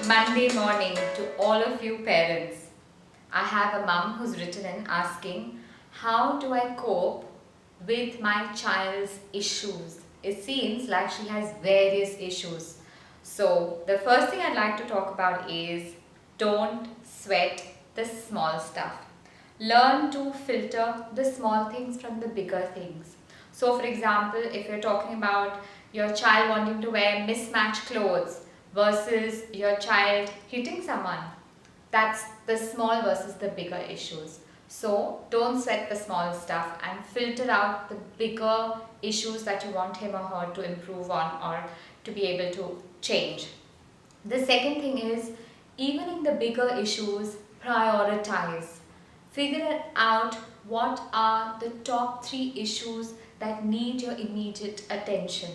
Monday morning to all of you parents. I have a mum who's written in asking, how do I cope with my child's issues? It seems like she has various issues. So, the first thing I'd like to talk about is don't sweat the small stuff. Learn to filter the small things from the bigger things. So, for example, if you're talking about your child wanting to wear mismatched clothes versus your child hitting someone, that's the small versus the bigger issues. So don't sweat the small stuff and filter out the bigger issues that you want him or her to improve on or to be able to change. The second thing is, even in the bigger issues, prioritize. Figure out what are the top 3 issues that need your immediate attention.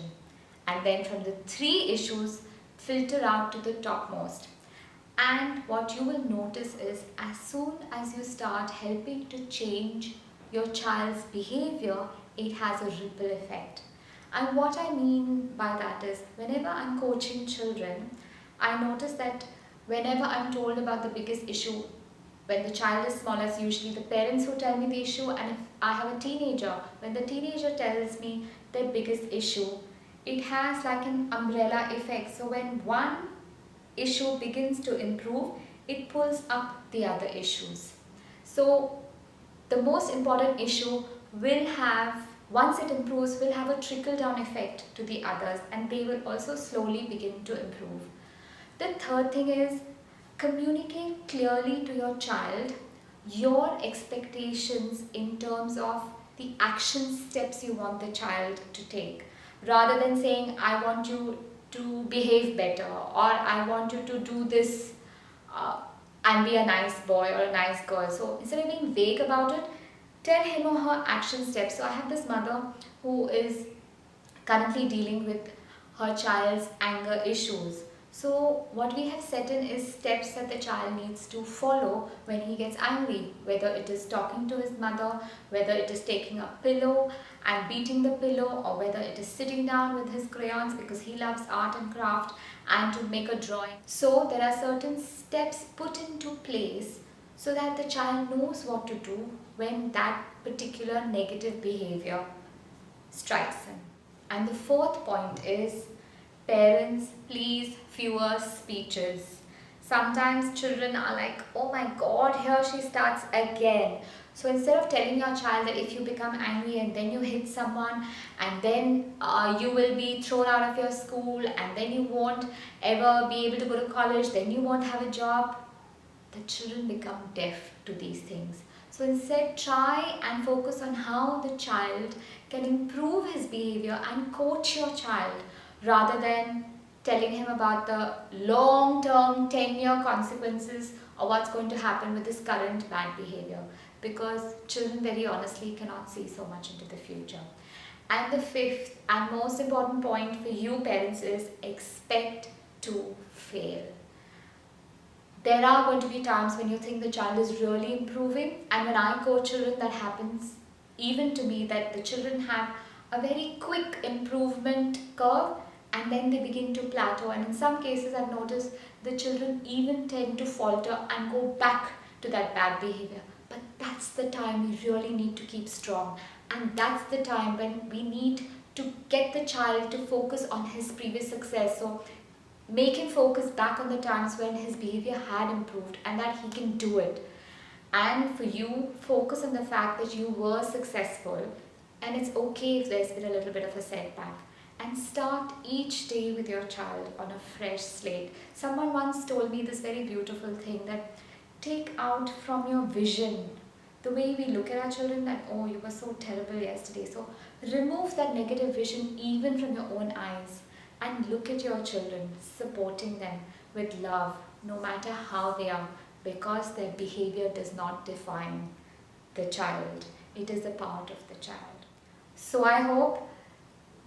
And then from the 3 issues, filter out to the topmost. And what you will notice is, as soon as you start helping to change your child's behavior, it has a ripple effect. And what I mean by that is, whenever I'm coaching children, I notice that whenever I'm told about the biggest issue, when the child is small, it's usually the parents who tell me the issue, and if I have a teenager, when the teenager tells me their biggest issue, it has like an umbrella effect. So when one issue begins to improve, it pulls up the other issues. So the most important issue will have, once it improves, will have a trickle down effect to the others, and they will also slowly begin to improve. The third thing is, communicate clearly to your child your expectations in terms of the action steps you want the child to take, rather than saying, I want you to behave better, or I want you to do this and be a nice boy or a nice girl. So instead of being vague about it, tell him or her action steps. So I have this mother who is currently dealing with her child's anger issues. So what we have set in is steps that the child needs to follow when he gets angry, whether it is talking to his mother, whether it is taking a pillow and beating the pillow, or whether it is sitting down with his crayons because he loves art and craft and to make a drawing. So there are certain steps put into place so that the child knows what to do when that particular negative behavior strikes him. And the fourth point is, parents, please, fewer speeches. Sometimes children are like, oh my god, here she starts again. So instead of telling your child that if you become angry and then you hit someone and then you will be thrown out of your school and then you won't ever be able to go to college, then you won't have a job, the children become deaf to these things. So instead, try and focus on how the child can improve his behavior and coach your child, rather than telling him about the long-term 10-year consequences of what's going to happen with his current bad behavior, because children very honestly cannot see so much into the future. And the fifth and most important point for you parents is, expect to fail. There are going to be times when you think the child is really improving, and when I coach children, that happens even to me, that the children have a very quick improvement curve and then they begin to plateau, and in some cases I've noticed the children even tend to falter and go back to that bad behavior. But that's the time we really need to keep strong, and that's the time when we need to get the child to focus on his previous success. So make him focus back on the times when his behavior had improved and that he can do it. And for you, focus on the fact that you were successful, and it's okay if there's been a little bit of a setback. And start each day with your child on a fresh slate. Someone once told me this very beautiful thing, that take out from your vision the way we look at our children, that, oh, you were so terrible yesterday. So remove that negative vision even from your own eyes, and look at your children, supporting them with love, no matter how they are, because their behavior does not define the child. It is a part of the child. So I hope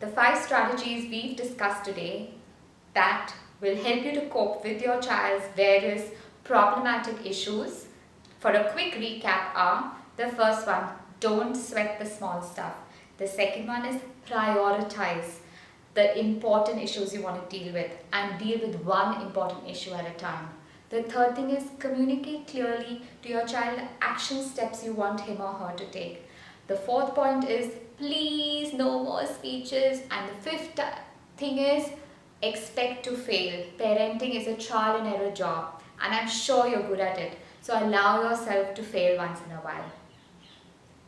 the 5 strategies we've discussed today that will help you to cope with your child's various problematic issues, for a quick recap, are: the first one, don't sweat the small stuff. The second one is prioritize. the important issues you want to deal with and deal with one important issue at a time. The third thing is communicate clearly to your child action steps you want him or her to take. The fourth point is please no more speeches. And the fifth thing is expect to fail. Parenting is a trial and error job, and I'm sure you're good at it. So allow yourself to fail once in a while.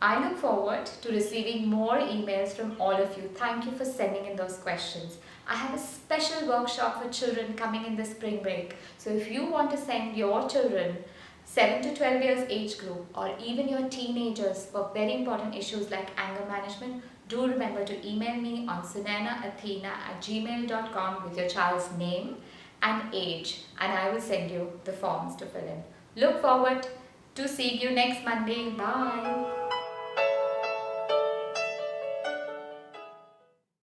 I look forward to receiving more emails from all of you. Thank you for sending in those questions. I have a special workshop for children coming in the spring break. So if you want to send your children 7 to 12 years age group or even your teenagers for very important issues like anger management, do remember to email me on sunanaathena@gmail.com with your child's name and age, and I will send you the forms to fill in. Look forward to seeing you next Monday. Bye.